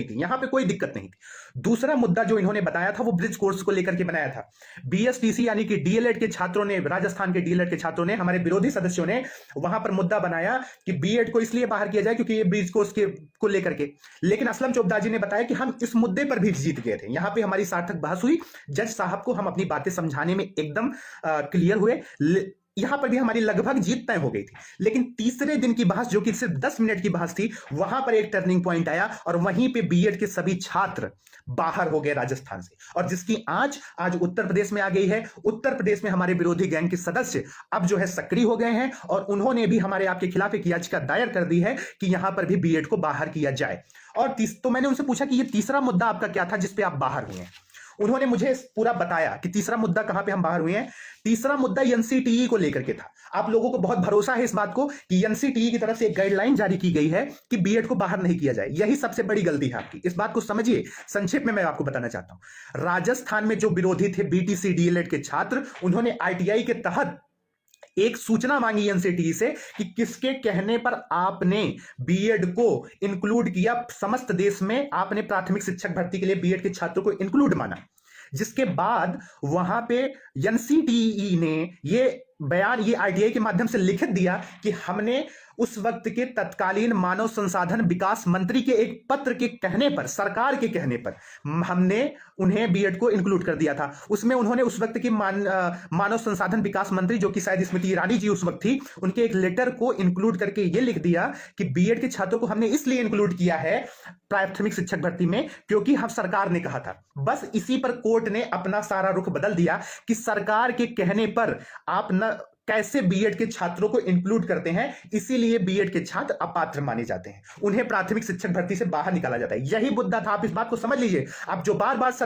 थी, यहां पे कोई दिक्कत नहीं थी। दूसरा मुद्दा जो इन्होंने बताया था वो ब्रिज कोर्स को लेकर के बनाया था। बीएसटीसी यानी कि डीएलएड के छात्रों ने, राजस्थान के डीएलएड के छात्रों ने, हमारे विरोधी सदस्यों ने वहां पर मुद्दा बनाया कि बीएड को इसलिए बाहर किया जाए क्योंकि ये ब्रिज कोर्स के को लेकर के। लेकिन असलम चोपदा जी ने बताया कि हम इस मुद्दे पर भी जीत गए थे। यहां पे हमारी सार्थक बहस हुई, जज साहब को हम अपनी बातें समझाने में एकदम क्लियर हुए, यहां पर भी हमारी लगभग जीत तय हो गई थी। लेकिन तीसरे दिन की बहस जो कि सिर्फ 10 मिनट की बहस थी, वहां पर एक टर्निंग पॉइंट आया और वहीं पे बीएड के सभी छात्र बाहर हो गए राजस्थान से, और जिसकी आज उत्तर प्रदेश में आ गई है। उत्तर प्रदेश में हमारे विरोधी गैंग के सदस्य अब जो है सक्रिय हो गए हैं और उन्होंने भी हमारे आपके खिलाफ एक याचिका दायर कर दी है कि यहां पर भी बीएड को बाहर किया जाए। और तो मैंने उनसे पूछा कि ये तीसरा मुद्दा आपका क्या था जिसपे आप बाहर हुए हैं। उन्होंने मुझे पूरा बताया कि तीसरा मुद्दा कहां पे हम बाहर हुए हैं। तीसरा मुद्दा एनसीटीई को लेकर के था। आप लोगों को बहुत भरोसा है इस बात को कि एनसीटीई की तरफ से एक गाइडलाइन जारी की गई है कि बीएड को बाहर नहीं किया जाए। यही सबसे बड़ी गलती है आपकी, इस बात को समझिए। संक्षेप में मैं आपको बताना चाहता हूं, राजस्थान में जो विरोधी थे बीटीसी डीएलएड के छात्र, उन्होंने आईटीआई के तहत एक सूचना मांगी एनसीटीई से कि किसके कहने पर आपने बीएड को इंक्लूड किया, समस्त देश में आपने प्राथमिक शिक्षक भर्ती के लिए बीएड के छात्रों को इंक्लूड माना। जिसके बाद वहां पे एनसीटीई ने ये बयान, ये आईटीआई के माध्यम से लिखित दिया कि हमने उस वक्त के तत्कालीन मानव संसाधन विकास मंत्री के एक पत्र के कहने पर, सरकार के कहने पर हमने उन्हें बीएड को इंक्लूड कर दिया था। उसमें उन्होंने उस वक्त की मानव संसाधन विकास मंत्री, जो कि शायद स्मृति ईरानी जी उस वक्त थी, उनके एक लेटर को इंक्लूड करके ये लिख दिया कि बीएड के छात्रों को हमने इसलिए इंक्लूड किया है प्राथमिक शिक्षक भर्ती में क्योंकि हम, सरकार ने कहा था। बस इसी पर कोर्ट ने अपना सारा रुख बदल दिया कि सरकार के कहने पर आप न कैसे बीएड के छात्रों को इंक्लूड करते हैं, इसीलिए बीएड के छात्र अपात्र माने जाते हैं, उन्हें प्राथमिक शिक्षक भर्ती से बाहर निकाला जाता है। यही मुद्दा था, आप इस बात को समझ लीजिए। आप जो बार बार